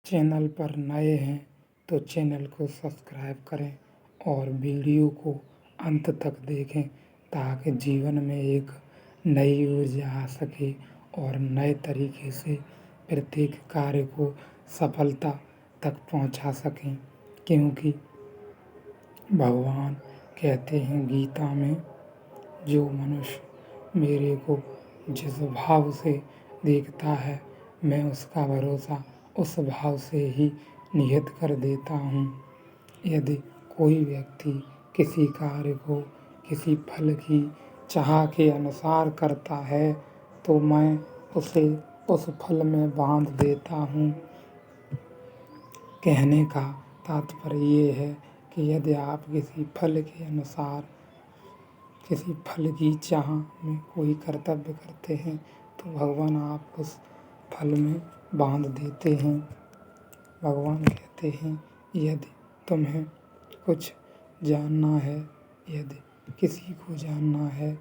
Channel पर नए हैं तो चैनल को सब्सक्राइब करें और वीडियो को अंत तक देखें ताकि जीवन में एक नई ऊर्जा आ सके और नए तरीके से प्रत्येक कार्य को सफलता तक पहुंचा सकें। क्योंकि भगवान कहते हैं गीता में, जो मनुष्य मेरे को जिस भाव से देखता है मैं उसका भरोसा उस भाव से ही नियत कर देता हूँ। यदि कोई व्यक्ति किसी कार्य को किसी फल की चाह के अनुसार करता है तो मैं उसे उस फल में बांध देता हूँ। कहने का तात्पर्य ये है कि यदि आप किसी फल के अनुसार किसी फल की चाह में कोई कर्तव्य करते हैं तो भगवान आप उस फल में बांध देते हैं। भगवान कहते हैं यदि तुम्हें कुछ जानना है, यदि किसी को जानना है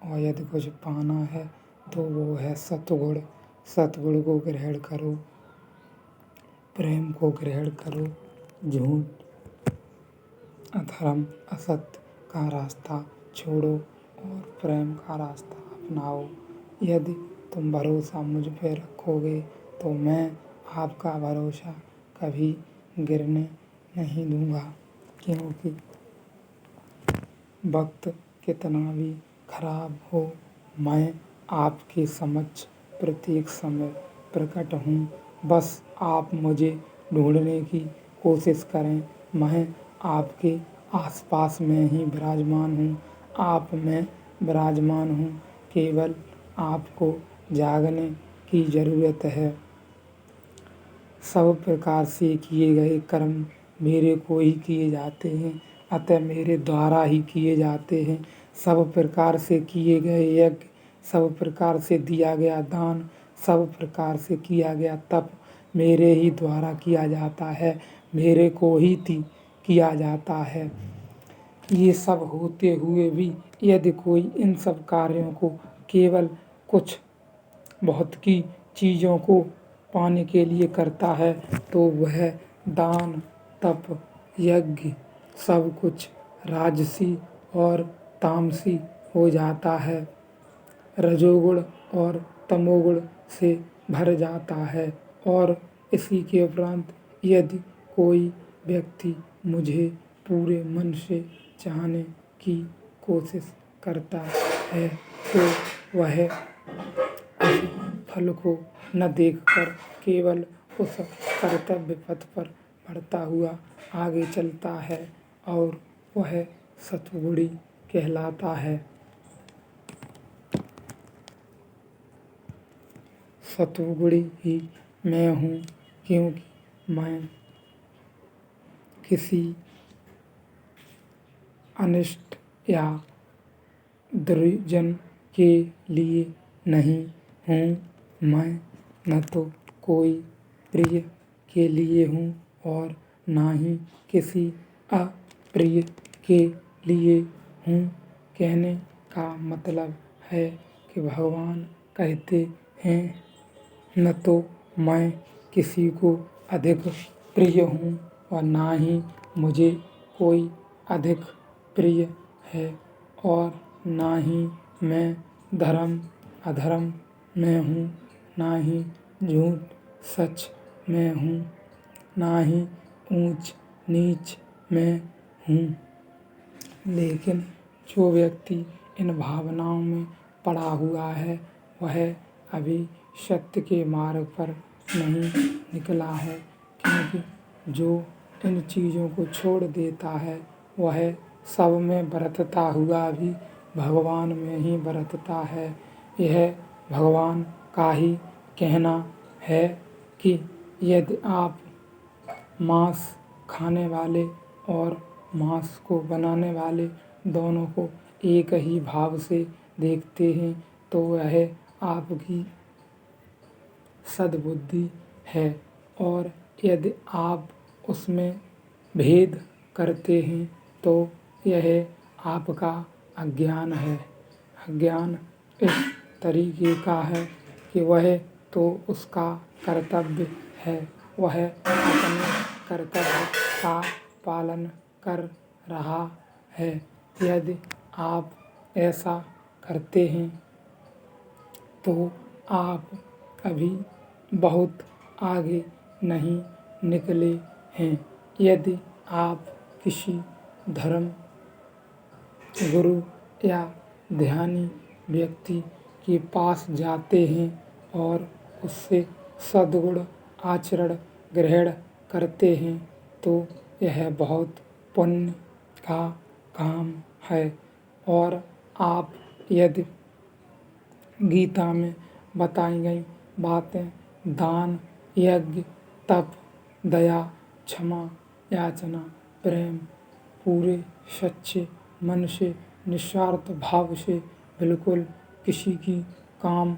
और यदि कुछ पाना है तो वो है सतगुण। सतगुण को ग्रहण करो, प्रेम को ग्रहण करो, झूठ, अधर्म, असत्य का रास्ता छोड़ो और प्रेम का रास्ता अपनाओ। यदि तुम भरोसा मुझ पे रखोगे तो मैं आपका भरोसा कभी गिरने नहीं दूंगा। क्योंकि वक्त कितना भी खराब हो, मैं आपके समक्ष प्रत्येक समय प्रकट हूँ। बस आप मुझे ढूंढने की कोशिश करें, मैं आपके आसपास में ही विराजमान हूँ, आप में विराजमान हूँ। केवल आपको जागने की ज़रूरत है। सब प्रकार से किए गए कर्म मेरे को ही किए जाते हैं, अतः मेरे द्वारा ही किए जाते हैं। सब प्रकार से किए गए यज्ञ, सब प्रकार से दिया गया दान, सब प्रकार से किया गया तप मेरे ही द्वारा किया जाता है, मेरे को ही किया जाता है। ये सब होते हुए भी यदि कोई इन सब कार्यों को केवल कुछ बहुत की चीज़ों को पाने के लिए करता है तो वह दान, तप, यज्ञ सब कुछ राजसी और तामसी हो जाता है, रजोगुण और तमोगुण से भर जाता है। और इसी के उपरांत यदि कोई व्यक्ति मुझे पूरे मन से चाहने की कोशिश करता है तो वह उस फल को न देखकर केवल उस कर्तव्य पथ पर बढ़ता हुआ आगे चलता है और वह सतगुणी कहलाता है। सतगुणी ही मैं हूँ, क्योंकि मैं किसी अनिष्ट या दुर्जन के लिए नहीं हूँ। मैं न तो कोई प्रिय के लिए हूँ और ना ही किसी अप्रिय के लिए हूँ। कहने का मतलब है कि भगवान कहते हैं न तो मैं किसी को अधिक प्रिय हूँ और ना ही मुझे कोई अधिक प्रिय है और ना ही मैं धर्म अधर्म में हूँ, ना ही झूठ सच में हूँ, ना ही ऊंच नीच में हूँ। लेकिन जो व्यक्ति इन भावनाओं में पड़ा हुआ है वह अभी सत्य के मार्ग पर नहीं निकला है। क्योंकि जो इन चीज़ों को छोड़ देता है वह सब में बरतता हुआ भी भगवान में ही बरतता है। यह भगवान का ही कहना है कि यदि आप मांस खाने वाले और मांस को बनाने वाले दोनों को एक ही भाव से देखते हैं तो वह आपकी सद्बुद्धि है। और यदि आप उसमें भेद करते हैं तो यह आपका अज्ञान है। अज्ञान इस तरीके का है कि वह तो उसका कर्तव्य है वह अपने कर्तव्य का पालन कर रहा है। यदि आप ऐसा करते हैं तो आप अभी बहुत आगे नहीं निकले हैं। यदि आप किसी धर्म गुरु या ध्यानी व्यक्ति के पास जाते हैं और उससे सद्गुण आचरण ग्रहण करते हैं तो यह बहुत पुण्य का काम है। और आप यदि गीता में बताई गई बातें दान, यज्ञ, तप, दया, क्षमा, याचना, प्रेम पूरे सच्चे मन से निस्वार्थ भाव से बिल्कुल किसी की काम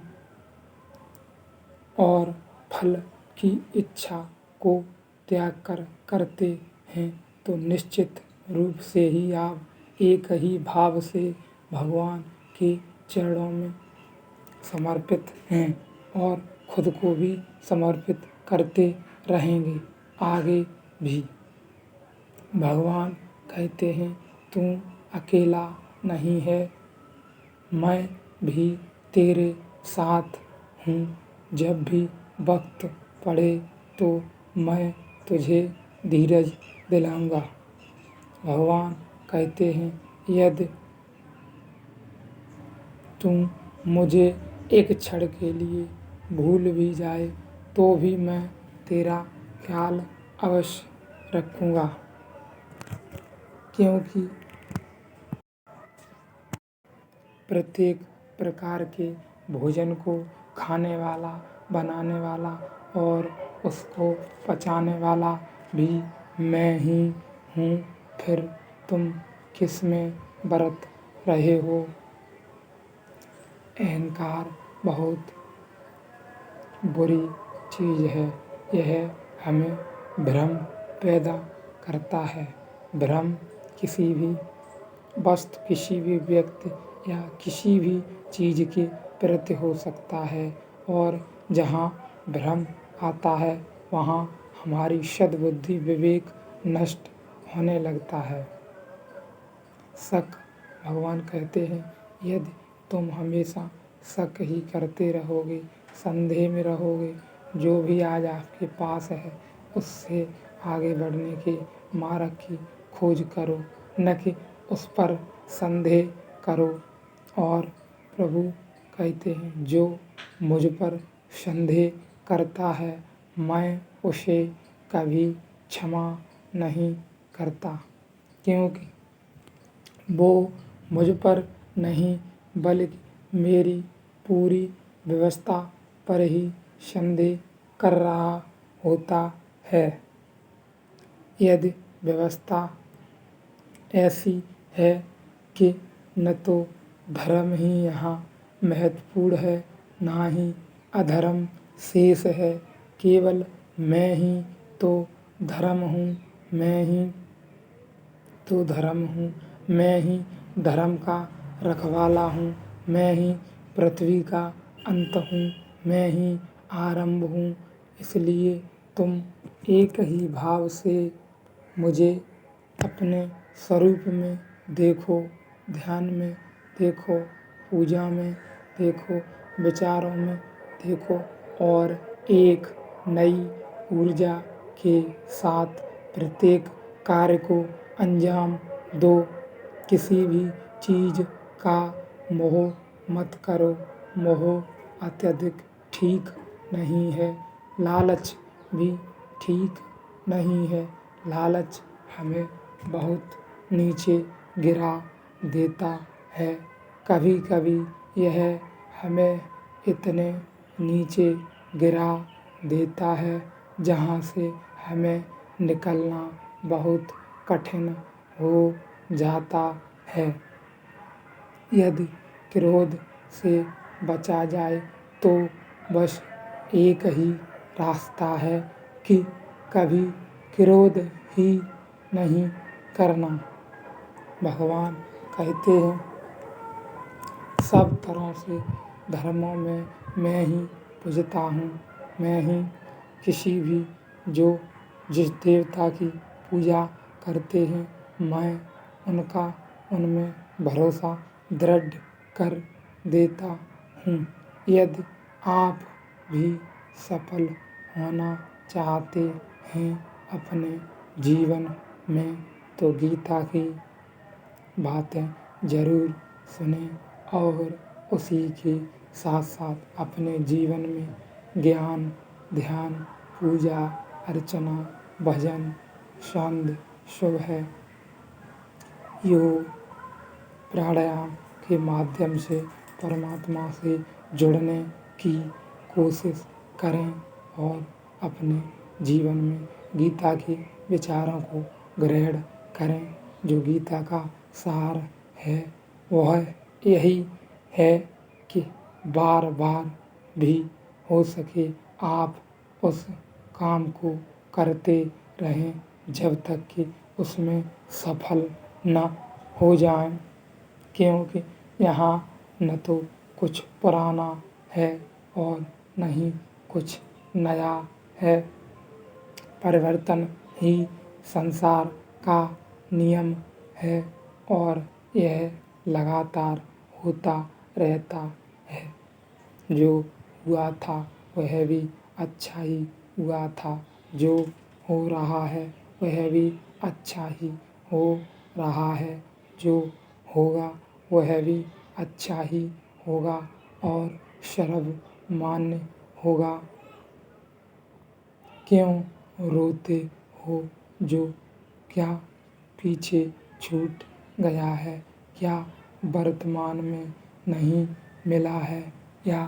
और फल की इच्छा को त्याग कर करते हैं तो निश्चित रूप से ही आप एक ही भाव से भगवान के चरणों में समर्पित हैं और खुद को भी समर्पित करते रहेंगे आगे भी। भगवान कहते हैं तू अकेला नहीं है, मैं भी तेरे साथ हूँ। जब भी वक्त पड़े तो मैं तुझे धीरज दिलाऊंगा। भगवान कहते हैं यदि तुम मुझे एक क्षण के लिए भूल भी जाए तो भी मैं तेरा ख्याल अवश्य रखूंगा, क्योंकि प्रत्येक प्रकार के भोजन को खाने वाला, बनाने वाला और उसको पचाने वाला भी मैं ही हूँ। फिर तुम किस में बरत रहे हो? अहंकार बहुत बुरी चीज़ है। यह हमें भ्रम पैदा करता है। भ्रम किसी भी वस्तु, किसी भी व्यक्ति या किसी भी चीज़ के प्रति हो सकता है और जहाँ भ्रम आता है वहाँ हमारी सद्बुद्धि विवेक नष्ट होने लगता है। शक, भगवान कहते हैं यदि तुम हमेशा शक ही करते रहोगे, संदेह में रहोगे, जो भी आज आपके पास है उससे आगे बढ़ने के मार्ग की खोज करो, न कि उस पर संदेह करो। और प्रभु कहते हैं जो मुझ पर संदेह करता है मैं उसे कभी क्षमा नहीं करता, क्योंकि वो मुझ पर नहीं बल्कि मेरी पूरी व्यवस्था पर ही संदेह कर रहा होता है। यदि व्यवस्था ऐसी है कि न तो धर्म ही यहाँ महत्वपूर्ण है, ना ही अधर्म शेष है, केवल मैं ही तो धर्म हूँ, मैं ही तो धर्म हूँ, मैं ही धर्म का रखवाला हूँ, मैं ही पृथ्वी का अंत हूँ, मैं ही आरंभ हूँ। इसलिए तुम एक ही भाव से मुझे अपने स्वरूप में देखो, ध्यान में देखो, पूजा में देखो, विचारों में देखो और एक नई ऊर्जा के साथ प्रत्येक कार्य को अंजाम दो। किसी भी चीज़ का मोह मत करो। मोह अत्यधिक ठीक नहीं है, लालच भी ठीक नहीं है। लालच हमें बहुत नीचे गिरा देता है। कभी कभी यह हमें इतने नीचे गिरा देता है जहाँ से हमें निकलना बहुत कठिन हो जाता है। यदि क्रोध से बचा जाए तो बस एक ही रास्ता है कि कभी क्रोध ही नहीं करना। भगवान कहते हैं सब तरह से धर्मों में मैं ही पूजता हूँ, मैं ही किसी भी जो जिस देवता की पूजा करते हैं, मैं उनका उनमें भरोसा दृढ़ कर देता हूँ। यदि आप भी सफल होना चाहते हैं अपने जीवन में, तो गीता की बातें ज़रूर सुनें और उसी के साथ साथ अपने जीवन में ज्ञान, ध्यान, पूजा, अर्चना, भजन, छंद, सुबह, योग, प्राणायाम के माध्यम से परमात्मा से जुड़ने की कोशिश करें और अपने जीवन में गीता के विचारों को ग्रहण करें। जो गीता का सार है वह यही है कि बार बार भी हो सके आप उस काम को करते रहें जब तक कि उसमें सफल न हो जाएं, क्योंकि यहाँ न तो कुछ पुराना है और न ही कुछ नया है। परिवर्तन ही संसार का नियम है और यह लगातार होता रहता है। जो हुआ था वह भी अच्छा ही हुआ था, जो हो रहा है वह भी अच्छा ही हो रहा है, जो होगा वह भी अच्छा ही होगा और सर्वमान्य होगा। क्यों रोते हो? जो क्या पीछे छूट गया है, क्या वर्तमान में नहीं मिला है या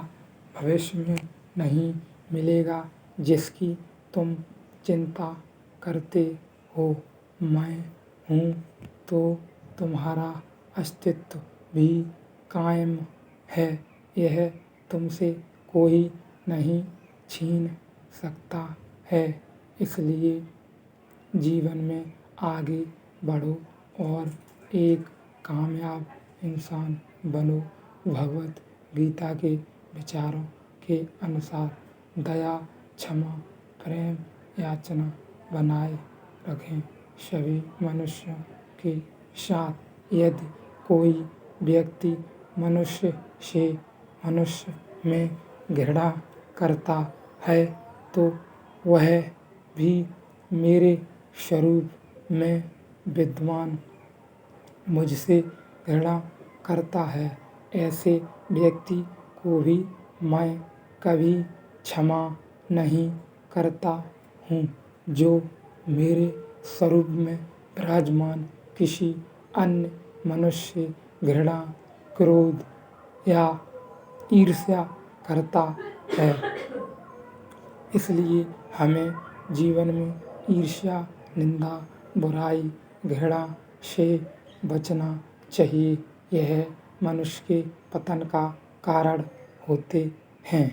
भविष्य में नहीं मिलेगा, जिसकी तुम चिंता करते हो? मैं हूँ तो तुम्हारा अस्तित्व भी कायम है। यह तुमसे कोई नहीं छीन सकता है। इसलिए जीवन में आगे बढ़ो और एक कामयाब इंसान बनो। भगवत गीता के विचारों के अनुसार दया, क्षमा, प्रेम, याचना बनाए रखें सभी मनुष्यों के साथ। यदि कोई व्यक्ति मनुष्य से मनुष्य में घृणा करता है तो वह भी मेरे स्वरूप में विद्यमान मुझसे घृणा करता है। ऐसे व्यक्ति को भी मैं कभी क्षमा नहीं करता हूँ। जो मेरे स्वरूप में विराजमान किसी अन्य मनुष्य से घृणा, क्रोध या ईर्ष्या करता है। इसलिए हमें जीवन में ईर्ष्या, निंदा, बुराई, घृणा से बचना चाहिए। यह मनुष्य के पतन का कारण होते हैं।